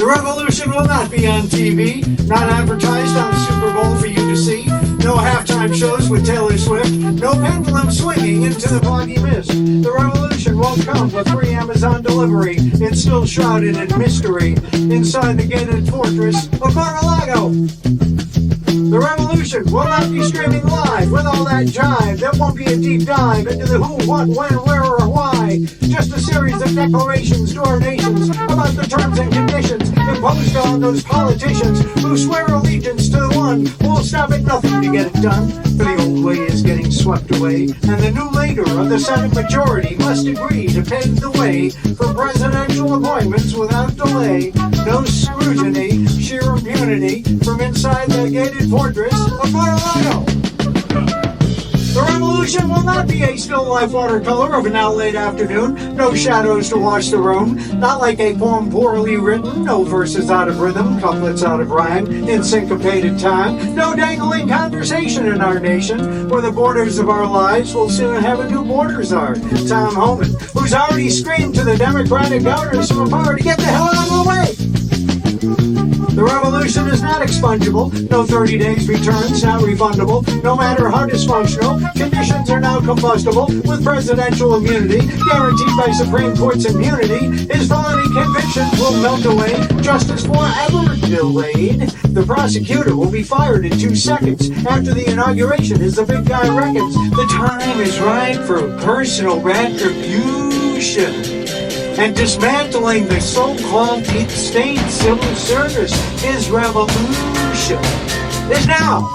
The revolution will not be on TV, not advertised on the Super Bowl for you to see. No halftime shows with Taylor Swift, no pendulum swinging into the foggy mist. The revolution won't come with free Amazon delivery. It's still shrouded in mystery inside the gated fortress of Mar-a-Lago. The revolution will not be streaming live with all that jive. There won't be a deep dive into the who, what, when, where, or why. Just a series of declarations to our nations about the terms and conditions imposed on those politicians who swear allegiance to the one who will stop at nothing to get it done. For the old way is getting swept away, and the new leader of the Senate majority must agree to pave the way for presidential appointments without delay. No scrutiny, sheer impunity from inside the gated fortress of Mar-a-Lago. The revolution will not be a still life watercolor of a now late afternoon. No shadows to wash the room. Not like a poem poorly written. No verses out of rhythm, couplets out of rhyme, in syncopated time. No dangling conversation in our nation, where the borders of our lives will soon have a new border czar, Tom Homan, who's already screamed to the Democratic governors from power to get the hell out of the way. The revolution is not expungible, no 30 days returns, not refundable, no matter how dysfunctional, conditions are now combustible, with presidential immunity, guaranteed by Supreme Court's immunity, his felony convictions will melt away, justice forever delayed. The prosecutor will be fired in 2 seconds, after the inauguration as the big guy reckons. The time is right for personal retribution. And dismantling the so-called deep state civil service is revolution. Is now.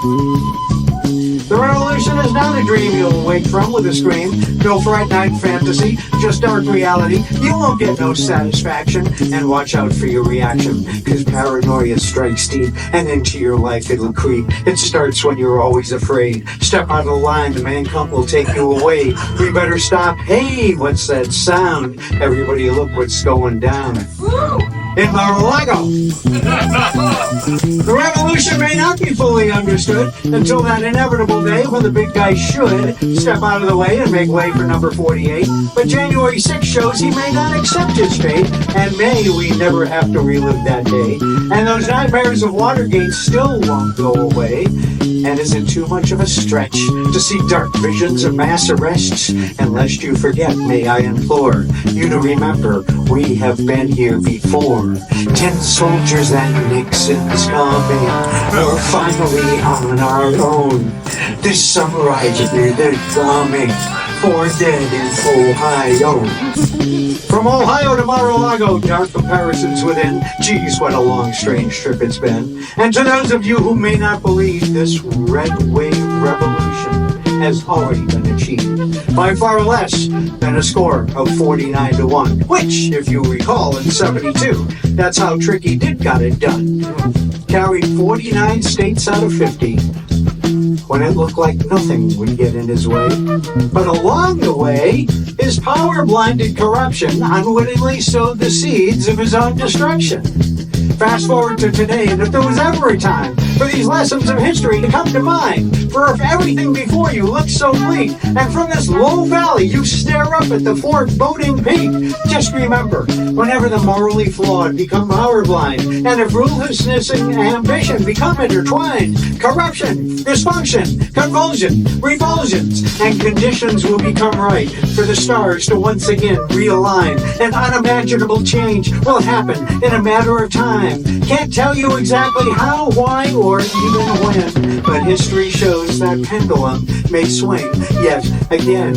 The revolution is not a dream you'll wake from with a scream. No Fright Night fantasy, just dark reality. You won't get no satisfaction. And watch out for your reaction, cause paranoia strikes deep, and into your life it'll creep. It starts when you're always afraid. Step out of the line, the man cub will take you away. We better stop. Hey, what's that sound? Everybody look what's going down. In Mar-a-Lago. The revolution may not be fully understood until that inevitable day when the big guy should step out of the way and make way for number 48. But January 6th shows he may not accept his fate, and may we never have to relive that day. And those nightmares of Watergate still won't go away. And is it too much of a stretch to see dark visions of mass arrests? And lest you forget, may I implore you to remember, we have been here before. 10 soldiers and Nixon's coming. We're finally on our own. This sunrise near the coming. 4 dead in Ohio. From Ohio to Mar-a-Lago, dark comparisons within. Geez, what a long, strange trip it's been. And to those of you who may not believe, this red wave revolution has already been achieved by far less than a score of 49-1, which, if you recall, in 72, that's how Tricky did got it done. Carried 49 states out of 50. When it looked like nothing would get in his way. But along the way, his power-blinded corruption unwittingly sowed the seeds of his own destruction. Fast forward to today, and if there was ever a time for these lessons of history to come to mind, for if everything before you looks so bleak, and from this low valley you stare up at the foreboding peak, just remember, whenever the morally flawed become power-blind, and if ruthlessness and ambition become intertwined, corruption, dysfunction, convulsion, revulsions, and conditions will become right for the stars to once again realign. An unimaginable change will happen in a matter of time. Can't tell you exactly how, why, or even when, but history shows that pendulum may swing yet again.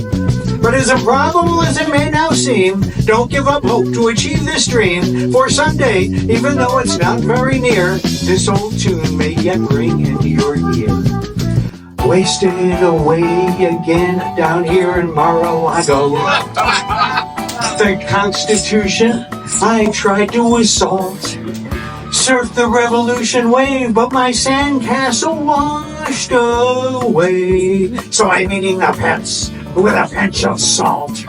But as improbable as it may now seem, don't give up hope to achieve this dream, for someday, even though it's not very near, this old tune may yet ring into your ear. Wasted away again down here in Mar-a-Lago. The Constitution I tried to assault. Surfed the revolution wave, but my sandcastle washed away. So I'm eating the pets with a pinch of salt.